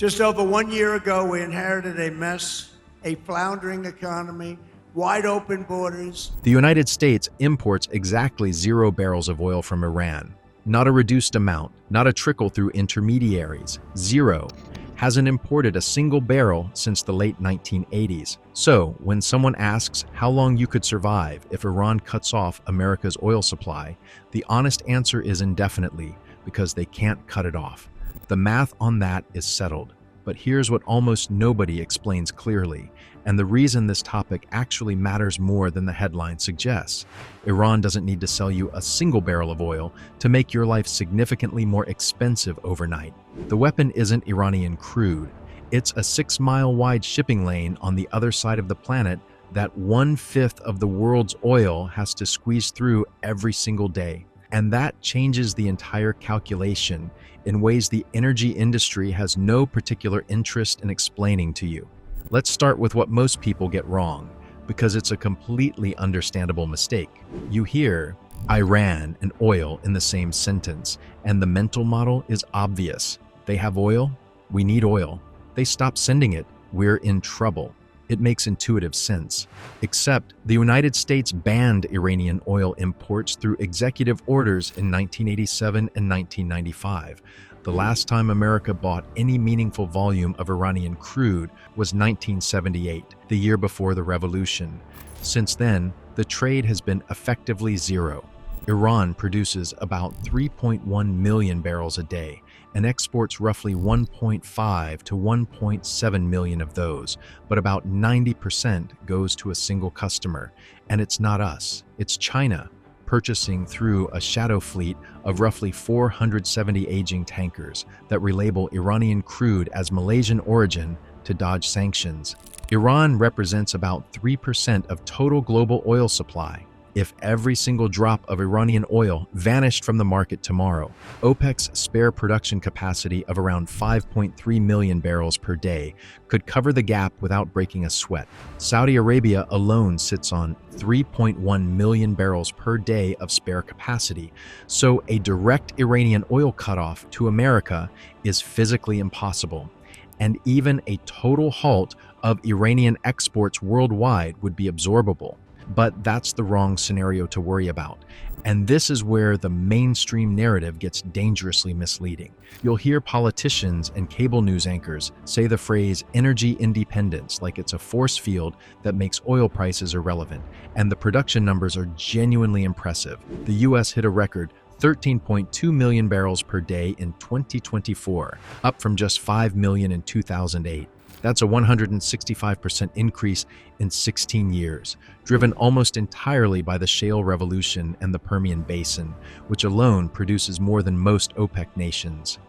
Just over 1 year ago, we inherited a mess, a floundering economy, wide open borders. The United States imports exactly 0 barrels of oil from Iran. Not a reduced amount, not a trickle through intermediaries. 0. Hasn't imported a single barrel since the late 1980s. So, when someone asks how long you could survive if Iran cuts off America's oil supply, the honest answer is indefinitely, because they can't cut it off. The math on that is settled. But here's what almost nobody explains clearly, and the reason this topic actually matters more than the headline suggests. Iran doesn't need to sell you a single barrel of oil to make your life significantly more expensive overnight. The weapon isn't Iranian crude. It's a 6-mile-wide shipping lane on the other side of the planet that 1/5 of the world's oil has to squeeze through every single day. And that changes the entire calculation in ways the energy industry has no particular interest in explaining to you. Let's start with what most people get wrong, because it's a completely understandable mistake. You hear Iran and oil in the same sentence, and the mental model is obvious. They have oil, we need oil. They stop sending it, we're in trouble. It makes intuitive sense. Except the United States banned Iranian oil imports through executive orders in 1987 and 1995. The last time America bought any meaningful volume of Iranian crude was 1978, the year before the revolution. Since then, the trade has been effectively 0. Iran produces about 3.1 million barrels a day and exports roughly 1.5 to 1.7 million of those, but about 90% goes to a single customer. And it's not us, it's China, purchasing through a shadow fleet of roughly 470 aging tankers that relabel Iranian crude as Malaysian origin to dodge sanctions. Iran represents about 3% of total global oil supply. If every single drop of Iranian oil vanished from the market tomorrow, OPEC's spare production capacity of around 5.3 million barrels per day could cover the gap without breaking a sweat. Saudi Arabia alone sits on 3.1 million barrels per day of spare capacity, so a direct Iranian oil cutoff to America is physically impossible. And even a total halt of Iranian exports worldwide would be absorbable. But that's the wrong scenario to worry about. And this is where the mainstream narrative gets dangerously misleading. You'll hear politicians and cable news anchors say the phrase energy independence like it's a force field that makes oil prices irrelevant, and the production numbers are genuinely impressive. The US hit a record 13.2 million barrels per day in 2024, up from just 5 million in 2008. That's a 165% increase in 16 years, driven almost entirely by the shale revolution and the Permian Basin, which alone produces more than most OPEC nations.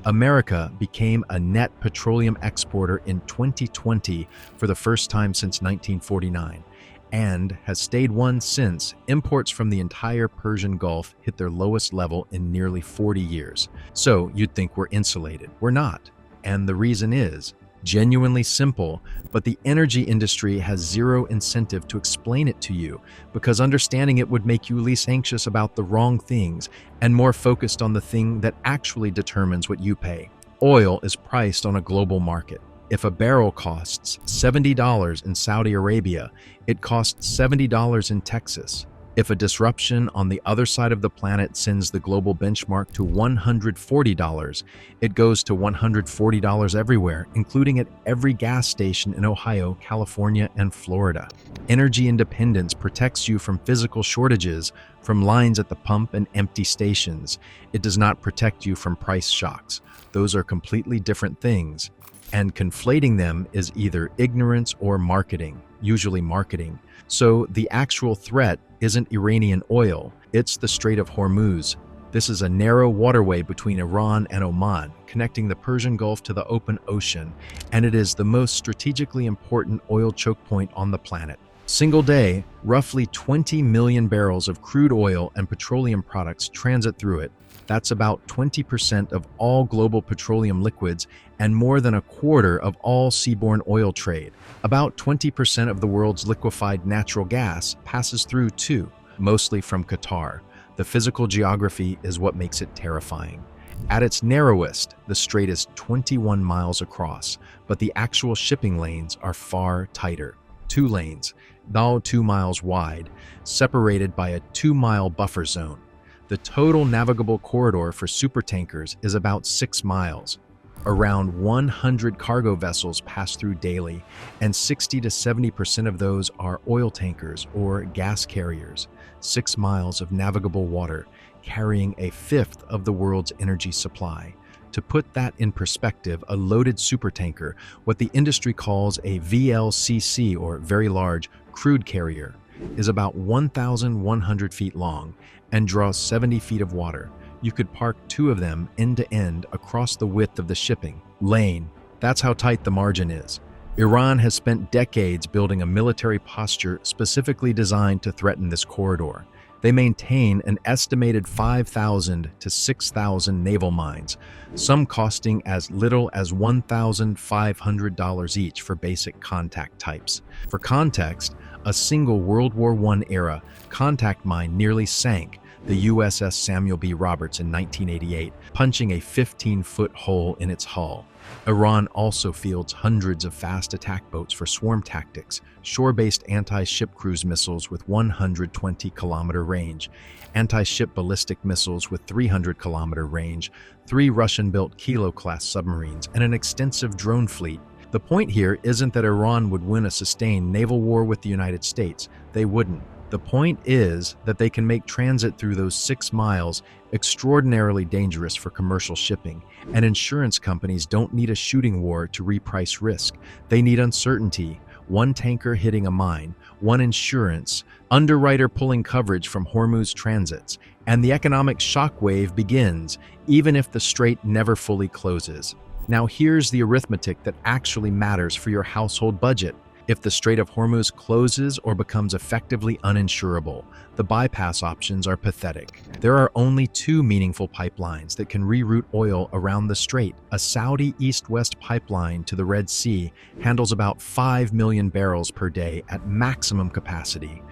America became a net petroleum exporter in 2020 for the first time since 1949, and has stayed one since imports from the entire Persian Gulf hit their lowest level in nearly 40 years. So you'd think we're insulated. We're not. And the reason is genuinely simple, but the energy industry has 0 incentive to explain it to you, because understanding it would make you less anxious about the wrong things and more focused on the thing that actually determines what you pay. Oil is priced on a global market. If a barrel costs $70 in Saudi Arabia, it costs $70 in Texas. If a disruption on the other side of the planet sends the global benchmark to $140, it goes to $140 everywhere, including at every gas station in Ohio, California, and Florida. Energy independence protects you from physical shortages, from lines at the pump and empty stations. It does not protect you from price shocks. Those are completely different things. And conflating them is either ignorance or marketing, usually marketing. So the actual threat isn't Iranian oil, it's the Strait of Hormuz. This is a narrow waterway between Iran and Oman, connecting the Persian Gulf to the open ocean, and it is the most strategically important oil choke point on the planet. Single day, roughly 20 million barrels of crude oil and petroleum products transit through it. That's about 20% of all global petroleum liquids and more than a quarter of all seaborne oil trade. About 20% of the world's liquefied natural gas passes through too, mostly from Qatar. The physical geography is what makes it terrifying. At its narrowest, the strait is 21 miles across, but the actual shipping lanes are far tighter. 2 lanes, now 2 miles wide, separated by a 2-mile buffer zone. The total navigable corridor for supertankers is about 6 miles. Around 100 cargo vessels pass through daily, and 60 to 70% of those are oil tankers or gas carriers. 6 miles of navigable water, carrying a fifth of the world's energy supply. To put that in perspective, a loaded supertanker, what the industry calls a VLCC or very large crude carrier, is about 1,100 feet long and draws 70 feet of water. You could park 2 of them end to end across the width of the shipping lane. That's how tight the margin is. Iran has spent decades building a military posture specifically designed to threaten this corridor. They maintain an estimated 5,000 to 6,000 naval mines, some costing as little as $1,500 each for basic contact types. For context, a single World War I era contact mine nearly sank the USS Samuel B. Roberts in 1988, punching a 15-foot hole in its hull. Iran also fields hundreds of fast attack boats for swarm tactics, shore-based anti-ship cruise missiles with 120-kilometer range, anti-ship ballistic missiles with 300-kilometer range, 3 Russian-built Kilo-class submarines, and an extensive drone fleet. The point here isn't that Iran would win a sustained naval war with the United States. They wouldn't. The point is that they can make transit through those 6 miles extraordinarily dangerous for commercial shipping, and insurance companies don't need a shooting war to reprice risk. They need uncertainty. 1 tanker hitting a mine, 1 insurance, underwriter pulling coverage from Hormuz transits, and the economic shockwave begins, even if the strait never fully closes. Now here's the arithmetic that actually matters for your household budget. If the Strait of Hormuz closes or becomes effectively uninsurable, the bypass options are pathetic. There are only 2 meaningful pipelines that can reroute oil around the strait. A Saudi east-west pipeline to the Red Sea handles about 5 million barrels per day at maximum capacity.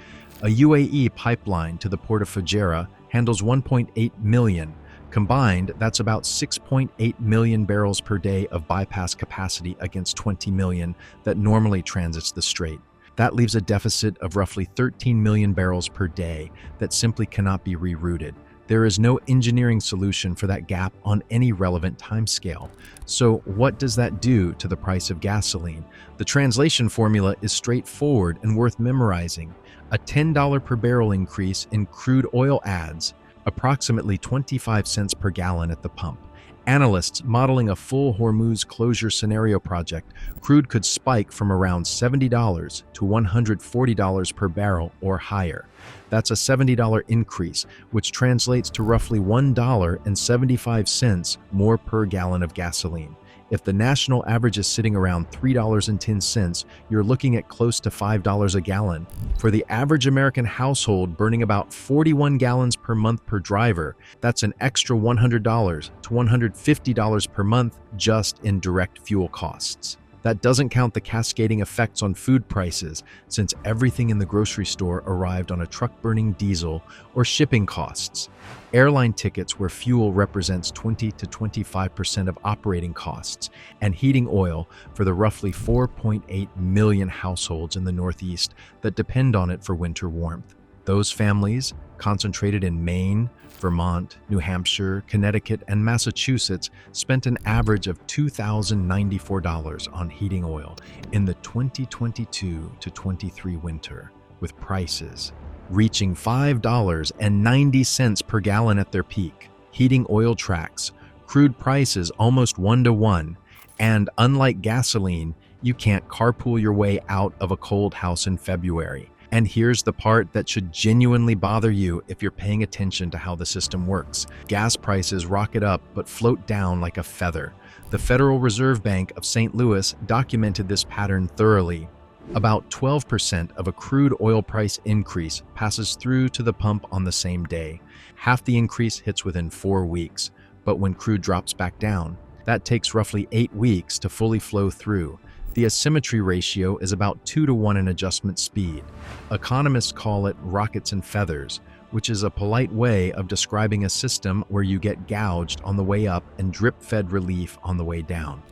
A UAE pipeline to the port of Fujairah handles 1.8 million. Combined, that's about 6.8 million barrels per day of bypass capacity against 20 million that normally transits the strait. That leaves a deficit of roughly 13 million barrels per day that simply cannot be rerouted. There is no engineering solution for that gap on any relevant timescale. So what does that do to the price of gasoline? The translation formula is straightforward and worth memorizing. A $10 per barrel increase in crude oil adds approximately 25 cents per gallon at the pump. Analysts modeling a full Hormuz closure scenario project, crude could spike from around $70 to $140 per barrel or higher. That's a $70 increase, which translates to roughly $1.75 more per gallon of gasoline. If the national average is sitting around $3.10, you're looking at close to $5 a gallon. For the average American household burning about 41 gallons per month per driver, that's an extra $100 to $150 per month just in direct fuel costs. That doesn't count the cascading effects on food prices, since everything in the grocery store arrived on a truck-burning diesel, or shipping costs. Airline tickets, where fuel represents 20 to 25% of operating costs, and heating oil for the roughly 4.8 million households in the Northeast that depend on it for winter warmth. Those families, concentrated in Maine, Vermont, New Hampshire, Connecticut, and Massachusetts, spent an average of $2,094 on heating oil in the 2022 to 23 winter, with prices reaching $5.90 per gallon at their peak. Heating oil tracks crude prices almost 1-to-1, and unlike gasoline, you can't carpool your way out of a cold house in February. And here's the part that should genuinely bother you if you're paying attention to how the system works. Gas prices rocket up but float down like a feather. The Federal Reserve Bank of St. Louis documented this pattern thoroughly. About 12% of a crude oil price increase passes through to the pump on the same day. Half the increase hits within 4 weeks, but when crude drops back down, that takes roughly 8 weeks to fully flow through. The asymmetry ratio is about 2-to-1 in adjustment speed. Economists call it rockets and feathers. which is a polite way of describing a system where you get gouged on the way up and drip-fed relief on the way down.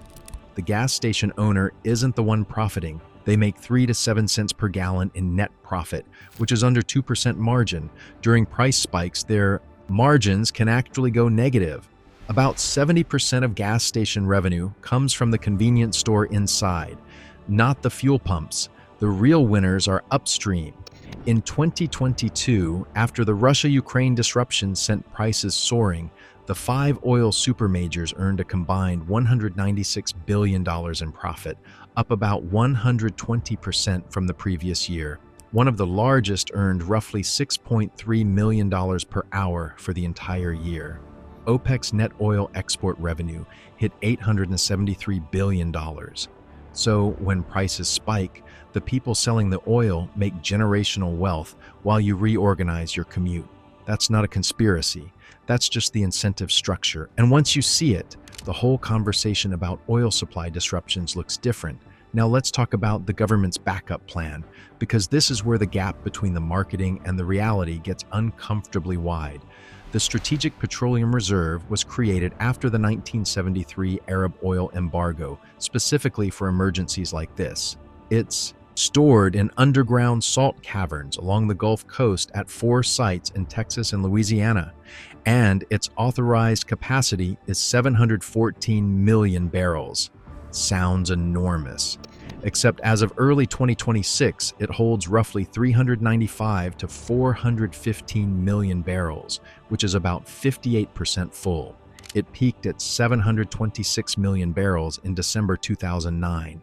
The gas station owner isn't the one profiting. They make 3 to 7 cents per gallon in net profit, which is under 2% margin. During price spikes, their margins can actually go negative. About 70% of gas station revenue comes from the convenience store inside, not the fuel pumps. The real winners are upstream. In 2022, after the Russia-Ukraine disruption sent prices soaring, the 5 oil supermajors earned a combined $196 billion in profit, up about 120% from the previous year. One of the largest earned roughly $6.3 million per hour for the entire year. OPEC's net oil export revenue hit $873 billion. So when prices spike, the people selling the oil make generational wealth while you reorganize your commute. That's not a conspiracy. That's just the incentive structure. And once you see it, the whole conversation about oil supply disruptions looks different. Now let's talk about the government's backup plan, because this is where the gap between the marketing and the reality gets uncomfortably wide. The Strategic Petroleum Reserve was created after the 1973 Arab oil embargo, specifically for emergencies like this. It's stored in underground salt caverns along the Gulf Coast at 4 sites in Texas and Louisiana, and its authorized capacity is 714 million barrels. Sounds enormous. Except as of early 2026, it holds roughly 395 to 415 million barrels, which is about 58% full. It peaked at 726 million barrels in December 2009.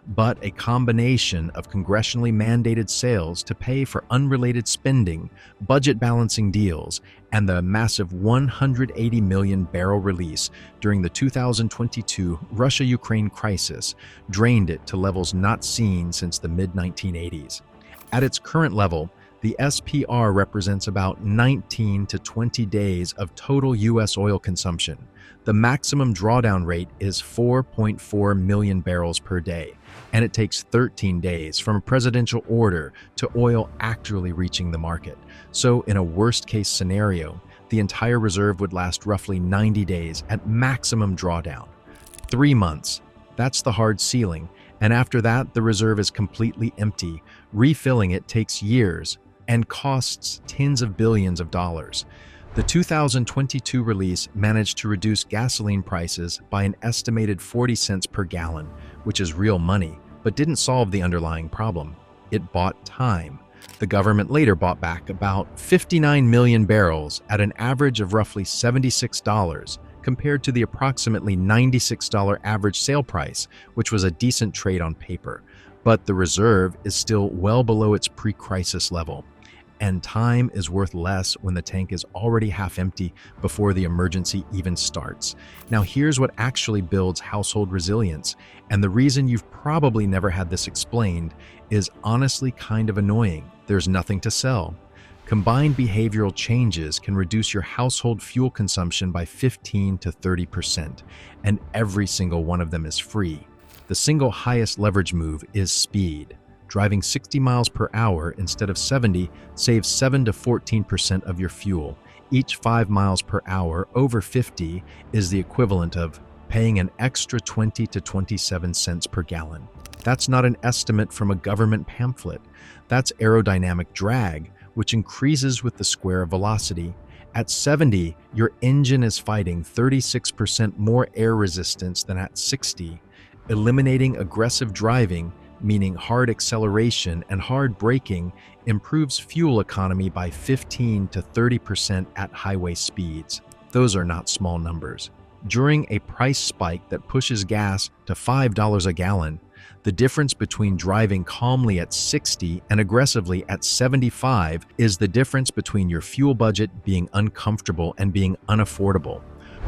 But a combination of congressionally mandated sales to pay for unrelated spending, budget balancing deals, and the massive 180 million barrel release during the 2022 Russia-Ukraine crisis drained it to levels not seen since the mid-1980s. At its current level, the SPR represents about 19 to 20 days of total U.S. oil consumption. The maximum drawdown rate is 4.4 million barrels per day, and it takes 13 days from a presidential order to oil actually reaching the market. So in a worst-case scenario, the entire reserve would last roughly 90 days at maximum drawdown. 3 months, that's the hard ceiling, and after that, the reserve is completely empty. Refilling it takes years and costs tens of billions of dollars. The 2022 release managed to reduce gasoline prices by an estimated 40 cents per gallon, which is real money, but didn't solve the underlying problem. It bought time. The government later bought back about 59 million barrels at an average of roughly $76, compared to the approximately $96 average sale price, which was a decent trade on paper. But the reserve is still well below its pre-crisis level. And time is worth less when the tank is already half empty before the emergency even starts. Now here's what actually builds household resilience, and the reason you've probably never had this explained is honestly kind of annoying. There's nothing to sell. Combined behavioral changes can reduce your household fuel consumption by 15 to 30%, and every single one of them is free. The single highest leverage move is speed. Driving 60 miles per hour instead of 70 saves 7 to 14% of your fuel. Each 5 miles per hour over 50 is the equivalent of paying an extra 20 to 27 cents per gallon. That's not an estimate from a government pamphlet. That's aerodynamic drag, which increases with the square velocity. At 70, your engine is fighting 36% more air resistance than at 60. Eliminating aggressive driving, meaning hard acceleration and hard braking, improves fuel economy by 15 to 30% at highway speeds. Those are not small numbers. During a price spike that pushes gas to $5 a gallon, the difference between driving calmly at 60 and aggressively at 75 is the difference between your fuel budget being uncomfortable and being unaffordable.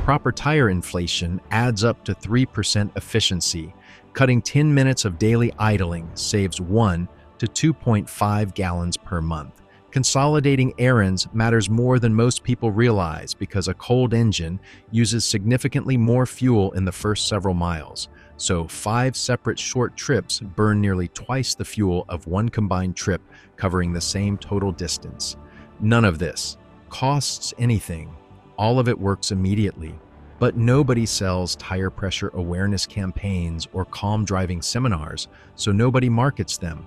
Proper tire inflation adds up to 3% efficiency. Cutting 10 minutes of daily idling saves 1 to 2.5 gallons per month. Consolidating errands matters more than most people realize because a cold engine uses significantly more fuel in the first several miles. So 5 separate short trips burn nearly twice the fuel of one combined trip covering the same total distance. None of this costs anything. All of it works immediately. But nobody sells tire pressure awareness campaigns or calm driving seminars, so nobody markets them.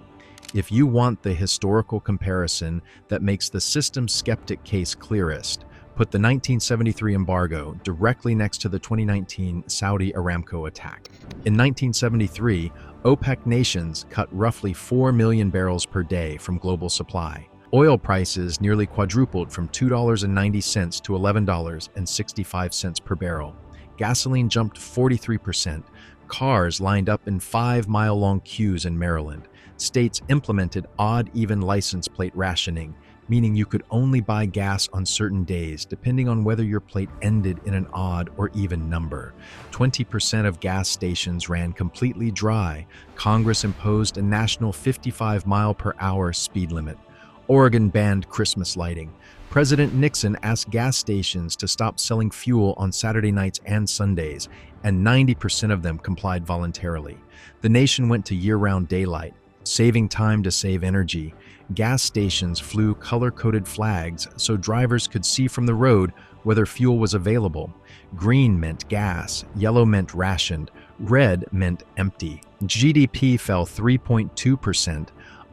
If you want the historical comparison that makes the system skeptic case clearest, put the 1973 embargo directly next to the 2019 Saudi Aramco attack. In 1973, OPEC nations cut roughly 4 million barrels per day from global supply. Oil prices nearly quadrupled from $2.90 to $11.65 per barrel. Gasoline jumped 43%. Cars lined up in 5-mile-long queues in Maryland. States implemented odd-even license plate rationing, meaning you could only buy gas on certain days, depending on whether your plate ended in an odd or even number. 20% of gas stations ran completely dry. Congress imposed a national 55-mile-per-hour speed limit. Oregon banned Christmas lighting. President Nixon asked gas stations to stop selling fuel on Saturday nights and Sundays, and 90% of them complied voluntarily. The nation went to year-round daylight, saving time to save energy. Gas stations flew color-coded flags so drivers could see from the road whether fuel was available. Green meant gas, yellow meant rationed, red meant empty. GDP fell 3.2%.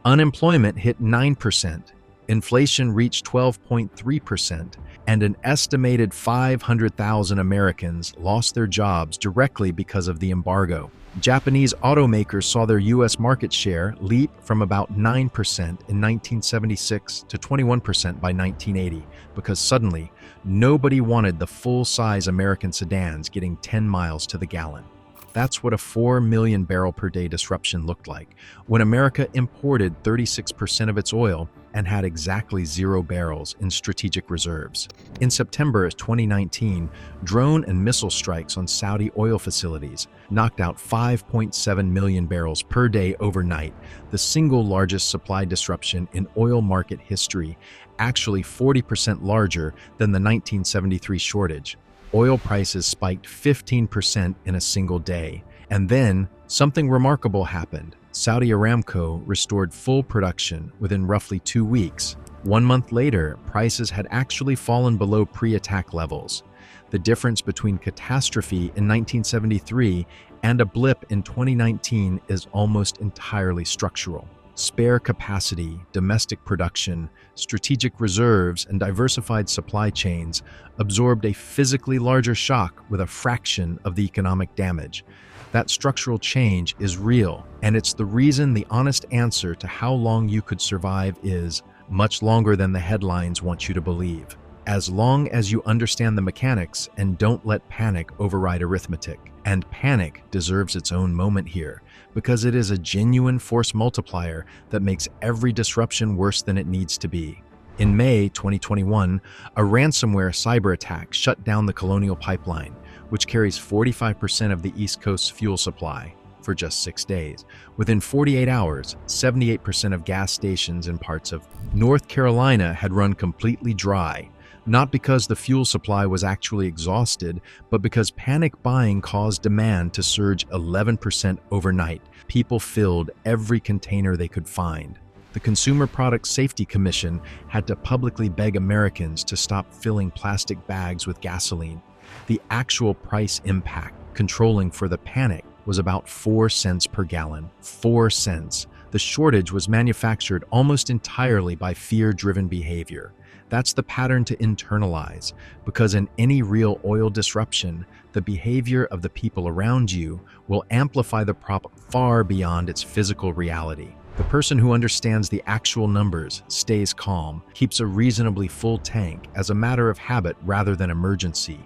Unemployment hit 9%. Inflation reached 12.3%, and an estimated 500,000 Americans lost their jobs directly because of the embargo. Japanese automakers saw their U.S. market share leap from about 9% in 1976 to 21% by 1980 because suddenly nobody wanted the full-size American sedans getting 10 miles to the gallon. That's what a 4 million barrel per day disruption looked like when America imported 36% of its oil and had exactly 0 barrels in strategic reserves. In September 2019, drone and missile strikes on Saudi oil facilities knocked out 5.7 million barrels per day overnight, the single largest supply disruption in oil market history, actually 40% larger than the 1973 shortage. Oil prices spiked 15% in a single day. And then, something remarkable happened. Saudi Aramco restored full production within roughly 2 weeks. 1 month later, prices had actually fallen below pre-attack levels. The difference between catastrophe in 1973 and a blip in 2019 is almost entirely structural. Spare capacity, domestic production, strategic reserves, and diversified supply chains absorbed a physically larger shock with a fraction of the economic damage. That structural change is real, and it's the reason the honest answer to how long you could survive is much longer than the headlines want you to believe. As long as you understand the mechanics and don't let panic override arithmetic. And panic deserves its own moment here, because it is a genuine force multiplier that makes every disruption worse than it needs to be. In May 2021, a ransomware cyber attack shut down the Colonial Pipeline, which carries 45% of the East Coast's fuel supply, for just 6 days. Within 48 hours, 78% of gas stations in parts of North Carolina had run completely dry, not because the fuel supply was actually exhausted, but because panic buying caused demand to surge 11% overnight. People filled every container they could find. The Consumer Product Safety Commission had to publicly beg Americans to stop filling plastic bags with gasoline. The actual price impact, controlling for the panic, was about 4 cents per gallon. 4 cents. The shortage was manufactured almost entirely by fear-driven behavior. That's the pattern to internalize, because in any real oil disruption, the behavior of the people around you will amplify the problem far beyond its physical reality. The person who understands the actual numbers stays calm, keeps a reasonably full tank as a matter of habit rather than emergency,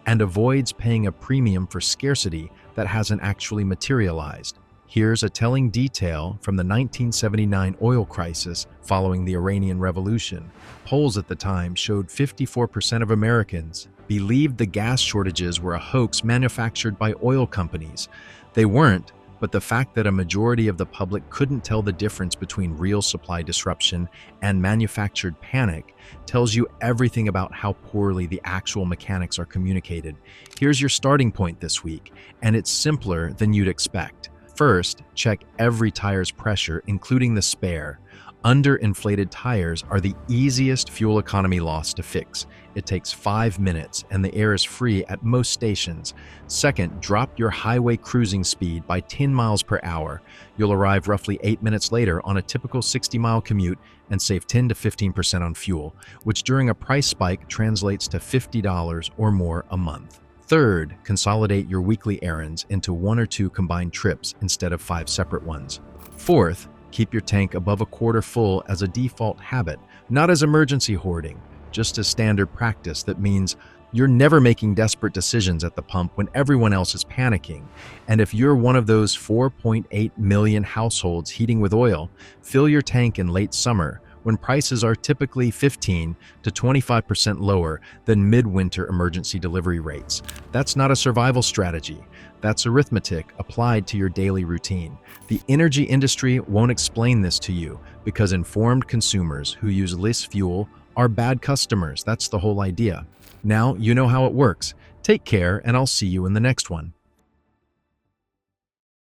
and avoids paying a premium for scarcity that hasn't actually materialized. Here's a telling detail from the 1979 oil crisis following the Iranian Revolution. Polls at the time showed 54% of Americans believed the gas shortages were a hoax manufactured by oil companies. They weren't, but the fact that a majority of the public couldn't tell the difference between real supply disruption and manufactured panic tells you everything about how poorly the actual mechanics are communicated. Here's your starting point this week, and it's simpler than you'd expect. First, check every tire's pressure, including the spare. Underinflated tires are the easiest fuel economy loss to fix. It takes 5 minutes and the air is free at most stations. Second, drop your highway cruising speed by 10 miles per hour. You'll arrive roughly 8 minutes later on a typical 60-mile commute and save 10 to 15% on fuel, which during a price spike translates to $50 or more a month. Third, consolidate your weekly errands into 1 or 2 combined trips instead of 5 separate ones. Fourth, keep your tank above a quarter full as a default habit, not as emergency hoarding, just as standard practice. That means you're never making desperate decisions at the pump when everyone else is panicking. And if you're one of those 4.8 million households heating with oil, fill your tank in late summer when prices are typically 15 to 25% lower than midwinter emergency delivery rates. That's not a survival strategy. That's arithmetic applied to your daily routine. The energy industry won't explain this to you because informed consumers who use less fuel are bad customers. That's the whole idea. Now you know how it works. Take care, and I'll see you in the next one.